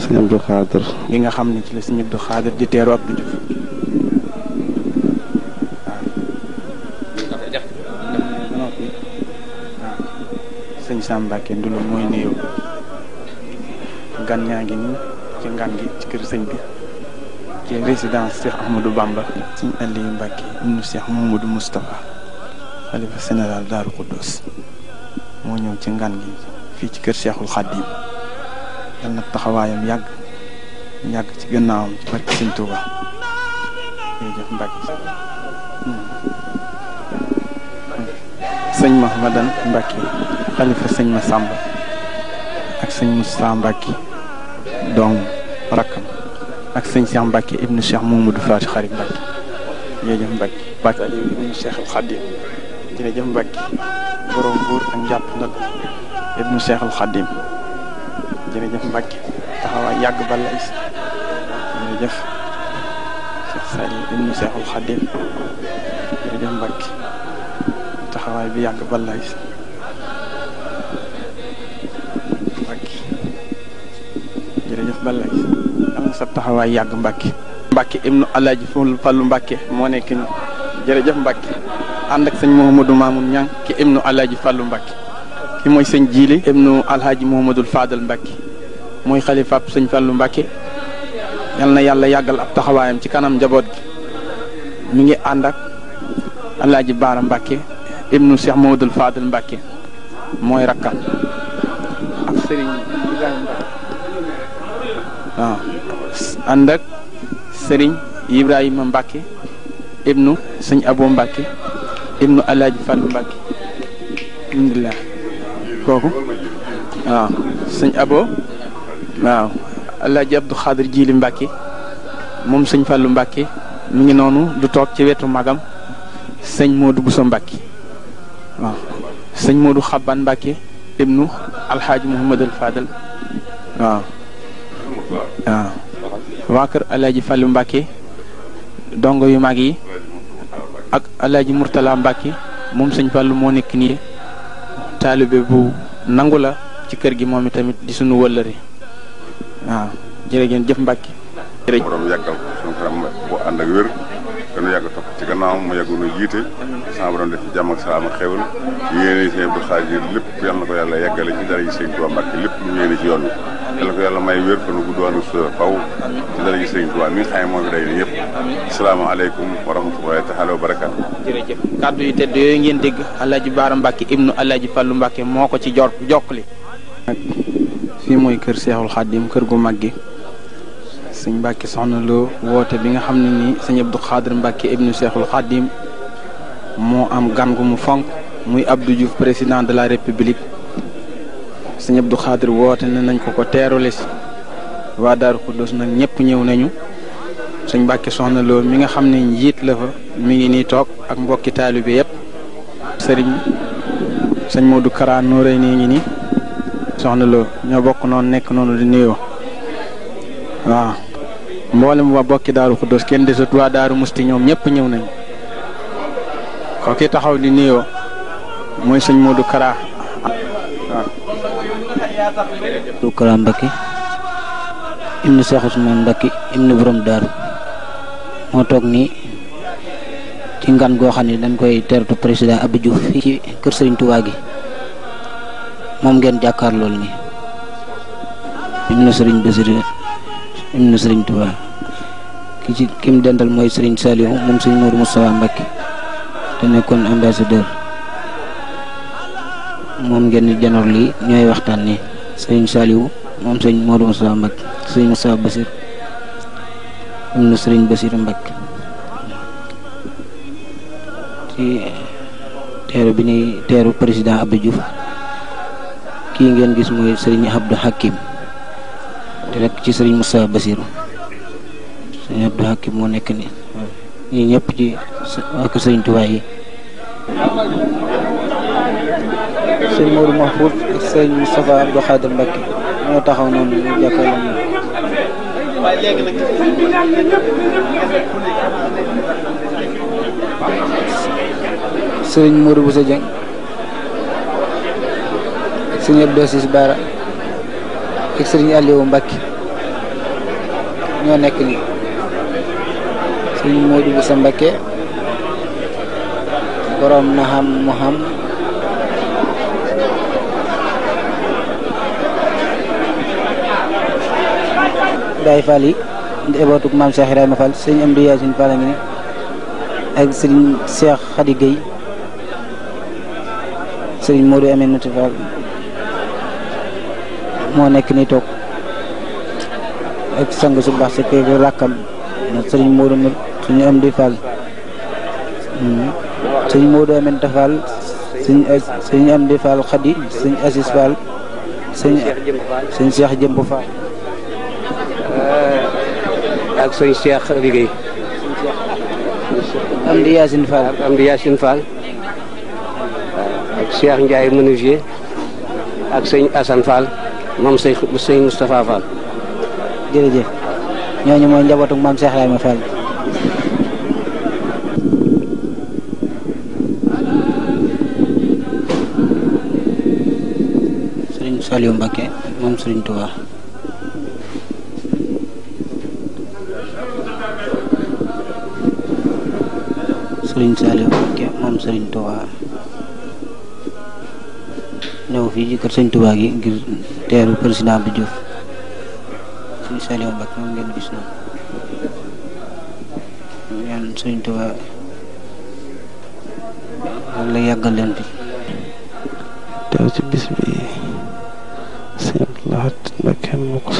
sëñ Abdou Khadir gi nga xam ne ci la sëñ Abdou Khadir di teeru Abdou Diouf sëñ Sam Mbacke Ndoulo mooy nuyoo gan ñaa ngi nii ci ngan gi ci kër sëñ bi ci résidence Cheikh Ahmadou Bamba sëñ Aliou Mbacke ibnu Cheikh Mamadou Moustapha xalifa général Daaru Khoudoss moo ñëw ci ngan gi fii ci kër Cheikhul Khadim yal na taxawaayam yàgg ci gannaawam ci barke sëñ Touba jërëjëf Mbacke sëñ Mahamadan Mbacke xalifa sëñ Massamba ak sëñ Moussa Mbacke doom rakkam ak sëñ Cheikh Mbacke ibnu Cheikh Mamadou Fati Xarit Mbacke jërëjëf Mbacke Mbacke Aliou ibnu Cheikhul Khadim jërëjëf Mbacke borom buur ak njàpp ndal ibnu Cheikhul Khadim jërëjëf Mbacke taxawaay yàgg balay si jërëjëf Cheikh Saliou ibnu Cheikhul Khadim jërëjëf Mbacke taxawaay bi yàgg balay si Mbacke jërëjëf balay si am na sa taxawaay yàgg Mbacke Mbacke ibnu Alaaji Fallu Mbacke moo nekk ni jërëjëf Mbacke ànd ak sëñ Mouhamadou Mamoun Niang ki ibnu Alaaji Fallu Mbacke ki mooy sëñ Jili ibnu Alhaji Mouhamadul Fadal Mbacke mooy xalifaab sëñ Fallu Mbacke yal na yàlla yàggal ab taxawaayam ci kanam njaboot gi mi ngi ànd ak Alaaji Baara Mbacke ibnu Cheikh Mouhamadul Fadal Mbacke mooy rakkam ak sëriñ Ibrahima Mbacke waaw ànd ak sëriñ Ibrahima Mbacke ibnu sëñ Abo Mbacke ibnu Alaaji Fallu Mbacke alhamdulilah kooku waaw sëñ Abo waaw Alaaji Abdou Khadir Jili Mbacke moom sëñ Fallu Mbacke mi ngi noonu du toog ci wetu magam sëñ Modou Bousso Mbacke waaw sëñ Modou Xaban Mbacke ibnu Alxaaji Mouhamadul Fadal waaw waaw waa kër Alaaji Fallu Mbacke dongo yu mag yi ak Alaaji Murtala Mbacke moom sëñ Fallu moo nekk nii taalibe bu nangu la ci kër gi moom itamit di sunu wëllëri waaw jërëjëf jëf Mbacke jërëjëf borom yàggal ko suñu kanam bu ànd ak wér gënu yàgg topp ci gannaawam mu yàggu nu jiite sama borom def ci jàmm ak salaam ak xéwal yéene sëñ Abdou Khadir lépp yal na ko yàlla yàggale ci dara yi sëñ Touba Mbacke lépp lu mu yéene ci yoon wi yal na ko yàlla may wér fan gudd wàllu sa faw ci dara yi sëñ Touba mi nga xam ne moo fi day ni yëpp asalaamaaleykum wa rahmatullahi taala wa barakaatu jërëjëf kàddu yu tedd yooyu ngeen dégg Alaaji Baara Mbacke ibnu Alaaji Fallu Mbacke moo ko ci jokkali fii mooy kër Cheikhul Khadim kër gu mag gi sëñ Mbacke soxna loo woote bi nga xam ne nii sëñ Abdou Khadir Mbacke ibnu Cheikhul Khadim moo am gan gu mu fonk muy Abdou Diouf président de la république sëñ Abdou Khadir woote ne nañ ko teerule si waa Daaru Khoudoss nag ñëpp ñëw nañu sëñ Mbacke soxna loo mi nga xam ne njiit la fa mi ngi nii toog ak mbokki taalibe yëpp sëñ Modou Kara Nooré nii ngi nii soxna loo ñoo bokk noonu nekk noonu di nuyoo waaw mboolem waa bokki Daaru Khoudoss kenn desut waa Daaru Musti ñoom ñëpp ñëw nañu kooki taxaw di nuyoo mooy sëñ Modou Kara waaw. Modou Kara Mbacke ibnu Cheikh Ousmane Mbacke ibnu borom Daaru moo toog nii ci ngan goo xam ne dañ koy tertu président Abdou Diouf fii ci kër Serigne Touba gi moom ngeen jàkkaar loolu nii ibnu Serigne Bassirou ibnu Serigne Touba ki mu dendal mooy Serigne Saliou moom Serigne Modou Moustapha Mbacke te nekkoon ambassadeur moom ngeen di janoor lii ñooy waxtaan ni Serigne Saliou moom Serigne Modou Moustapha Mbacke Serigne Moustapha Bassirou ibnu Serigne Bassirou Mbacke ci teeru bi ñuy teeru président Abdou Diouf kii ngeen gis mooy Serigne Abdou Hakim di rek ci Serigne Moustapha Bassirou Serigne Abdou Hakim moo nekk ni ñii ñëpp ci ak Serigne Touba yi Serigne Modou Mahfouz ak Serigne Moustapha Abdou Khadir Mbacke ñoo taxaw noonu ñu jàkkaarloo moom Serigne Modou Bousso Dieng Serigne Abdou Assis Bara ak Serigne Aliou Mbacke ñoo nekk nii sëñ Modou Boussa Mbacké borom na xam mu xam Baye Fall yi njabootu maam Cheikh Ibrahima Fall sëñ Amdi Yacine Fall a ngi ni ak sëñ Cheikh Khady Gueye sëñ Modou Aminata Fall moo nekk ni toog ak sang su baax si kër rakkam sëñ Modou sëñ Amdi Fall sëñ Modou Aminata Fall sëñ Amdi Fall Khady sëñ Assis Fall sëñ Cheikh Jëmb Fall ak sëñ Cheikh liggéey Amdi Yacine Fall ak Amdi Yacine Fall ak Cheikh Ndiaye menuisier ak sëñ Assane Fall moom sëñ Moustapha Fall. jërëjëf ñooñu mooy njabootu maam Cheikh Ibrahima Fall. Sëriñ Saliou Mbacké moom Sëriñ Touba. Sëriñ Saliou Mbacké moom Sëriñ Touba ñëw fii ci kër Sëriñ Touba gi ngir teeru président bi Diouf Sëriñ Saliou Mbacké moom ngeen gis noonu ñaan Sëriñ Touba walla yàggal leen fi teew ci bis bi Sëriñ Abdou Lahad Mbacké moo ko